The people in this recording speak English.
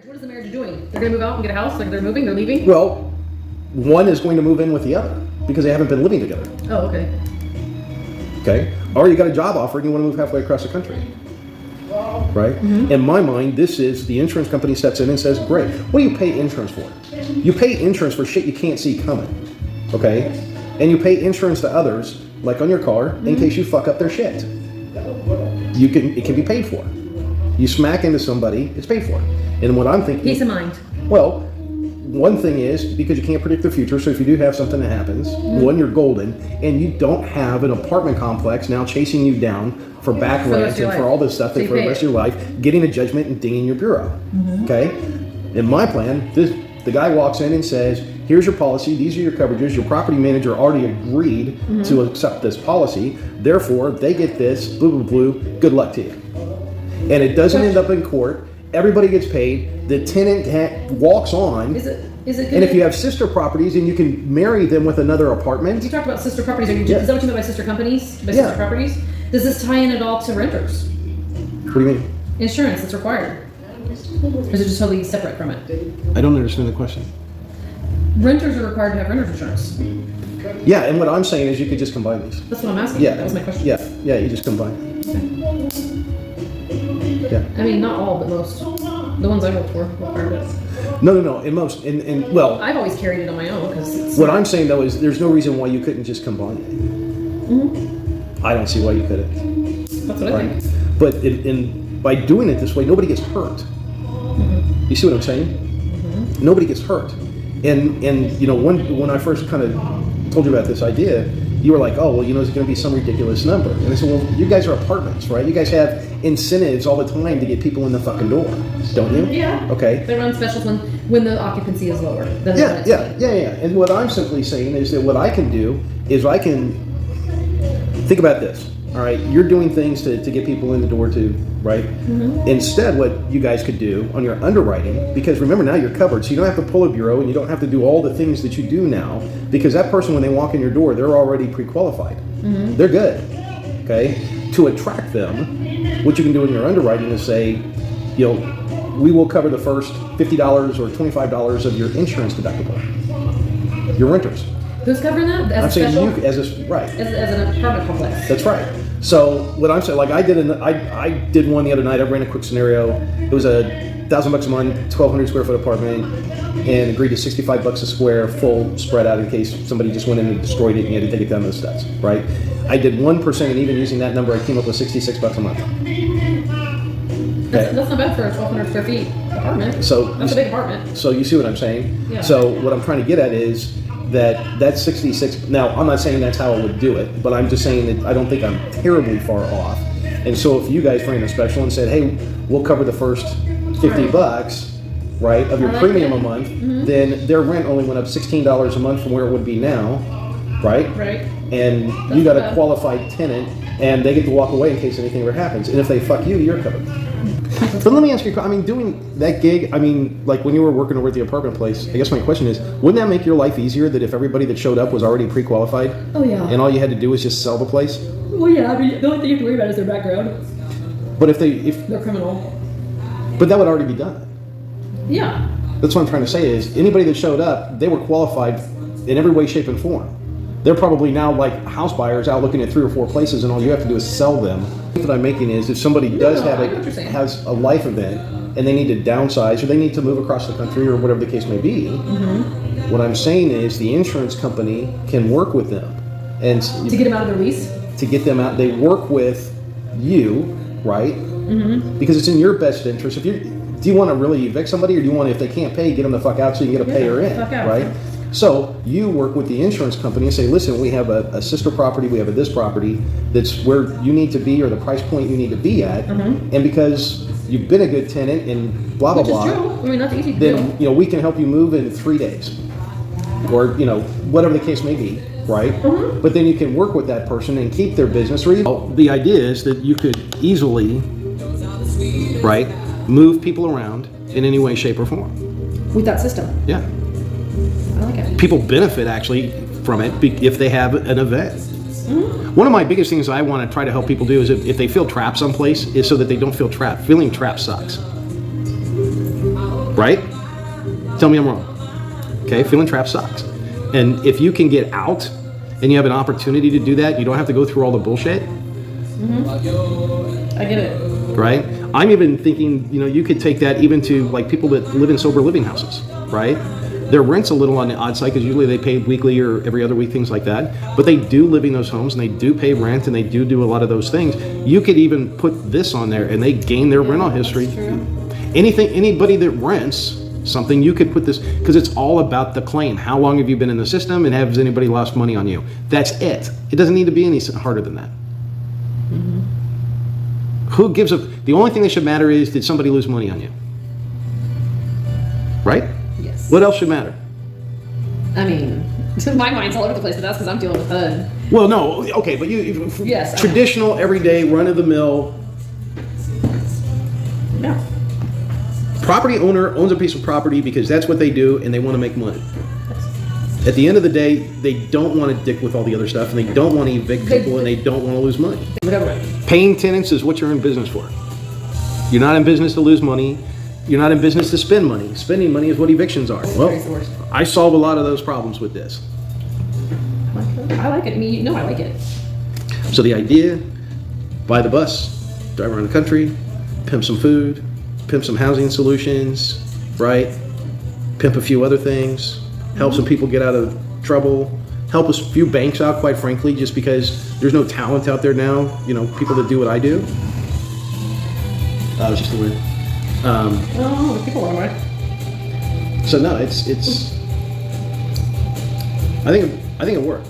What is the marriage doing? They're going to move out and get a house? Like they're moving? They're leaving? Well, one is going to move in with the other because they haven't been living together. Oh, okay. Okay? Or you got a job offer and you want to move halfway across the country. Right? Mm-hmm. In my mind, this is the insurance company steps in and says, great, what do you pay insurance for? You pay insurance for shit you can't see coming. Okay? And you pay insurance to others, like on your car, in case you fuck up their shit. It can be paid for. You smack into somebody, it's paid for. And what I'm thinking... Peace of mind. Well, one thing is, because you can't predict the future, so if you do have something that happens, one, you're golden, and you don't have an apartment complex now chasing you down for back rent and for all this stuff for the rest of your life, getting a judgment and dinging your bureau. Okay? In my plan, the guy walks in and says, here's your policy, these are your coverages, your property manager already agreed to accept this policy, therefore, they get this, blue, blue, blue, good luck to you. And it doesn't end up in court. Everybody gets paid. The tenant walks on. Is it good? And if you have sister properties and you can marry them with another apartment. You talked about sister properties. Is that what you meant by sister companies? By sister properties? Does this tie in at all to renters? What do you mean? Insurance that's required. Or is it just totally separate from it? I don't understand the question. Renters are required to have renter's insurance. Yeah, and what I'm saying is you could just combine these. That's what I'm asking. Yeah. That was my question. Yeah, you just combine. Okay. Yeah. I mean, not all, but most. The ones I worked for required it. No. In most, well, I've always carried it on my own because. What I'm saying though is there's no reason why you couldn't just combine it. I don't see why you couldn't. That's what I think. But by doing it this way, nobody gets hurt. You see what I'm saying? Nobody gets hurt. And you know, when I first kind of told you about this idea, you were like, oh, well, you know, it's going to be some ridiculous number. And I said, well, you guys are apartments, right? You guys have incentives all the time to get people in the fucking door, don't you? Yeah. Okay. They run specials when the occupancy is lower. Yeah. And what I'm simply saying is that what I can do is I can think about this. All right, you're doing things to get people in the door too, right? Instead, what you guys could do on your underwriting, because remember now you're covered, so you don't have to pull a bureau and you don't have to do all the things that you do now, because that person, when they walk in your door, they're already pre-qualified. They're good, okay? To attract them, what you can do in your underwriting is say, you know, we will cover the first $50 or $25 of your insurance deductible. Your renters. Who's covering that? As I'm a saying special? you as an apartment complex. That's right. So what I'm saying, like I did one the other night. I ran a quick scenario. It was $1,000 a month, 1,200 square foot apartment, and agreed to $65 a square, full spread out in case somebody just went in and destroyed it and you had to take it down to the steps. Right? I did 1%, and even using that number, I came up with $66 a month. That's not bad for a 1,200 square feet apartment. So that's a big apartment. So you see what I'm saying? Yeah. So what I'm trying to get at is that's 66. Now, I'm not saying that's how I would do it, but I'm just saying that I don't think I'm terribly far off. And so if you guys ran a special and said, hey, we'll cover the first $50, right, of your premium a month, then their rent only went up $16 a month from where it would be now, right? Right. And you got a qualified tenant, and they get to walk away in case anything ever happens. And if they fuck you, you're covered. But let me ask you, I mean, doing that gig, I mean, like when you were working over at the apartment place, I guess my question is, wouldn't that make your life easier that if everybody that showed up was already pre-qualified? Oh, yeah. And all you had to do was just sell the place? Well, yeah, I mean, the only thing you have to worry about is their background. But if they're criminal. But that would already be done. Yeah. That's what I'm trying to say is, anybody that showed up, they were qualified in every way, shape, and form. They're probably now like house buyers out looking at 3 or 4 places, and all you have to do is sell them. The point that I'm making is if somebody has a life event and they need to downsize or they need to move across the country or whatever the case may be, what I'm saying is the insurance company can work with them and to get them out of their lease. To get them out, they work with you, right? Because it's in your best interest. Do you want to really evict somebody, or do you want to, if they can't pay, get them the fuck out so you can get a payer in, right? So you work with the insurance company and say, listen, we have a sister property, we have this property that's where you need to be or the price point you need to be at. And because you've been a good tenant and blah, blah, blah. Which is true. I mean, that's easy to then, you know, we can help you move in 3 days or, you know, whatever the case may be, right? But then you can work with that person and keep their business. Or even, the idea is that you could easily, right, move people around in any way, shape, or form. With that system. Yeah. I like it. People benefit actually from it if they have an event. One of my biggest things I want to try to help people do is if they feel trapped someplace, is so that they don't feel trapped. Feeling trapped sucks. right? Tell me I'm wrong. Okay, feeling trapped sucks. And if you can get out and you have an opportunity to do that, you don't have to go through all the bullshit. I get it. Right? I'm even thinking, you could take that even to like people that live in sober living houses, right? Their rent's a little on the odd side because usually they pay weekly or every other week, things like that. But they do live in those homes and they do pay rent and they do a lot of those things. You could even put this on there and they gain their rental history. Anybody that rents something, you could put this, because it's all about the claim. How long have you been in the system and has anybody lost money on you? That's it. It doesn't need to be any harder than that. Who gives a, the only thing that should matter is, did somebody lose money on you? Right? Yes. What else should matter? I mean, my mind's all over the place, but that's because I'm dealing with HUD. Well, no, okay, but Yes. traditional, everyday, run-of-the-mill, No. property owner owns a piece of property because that's what they do and they want to make money. At the end of the day, they don't want to dick with all the other stuff and they don't want to evict people and they don't want to lose money. Whatever. Paying tenants is what you're in business for. You're not in business to lose money. You're not in business to spend money. Spending money is what evictions are. Well, I solve a lot of those problems with this. I like it. I mean, I like it. So the idea, buy the bus, drive around the country, pimp some food, pimp some housing solutions, right? Pimp a few other things, help some people get out of trouble, help a few banks out, quite frankly, just because there's no talent out there now, people that do what I do. That was just a weird. Oh, people want to. So no, it's. I think it worked.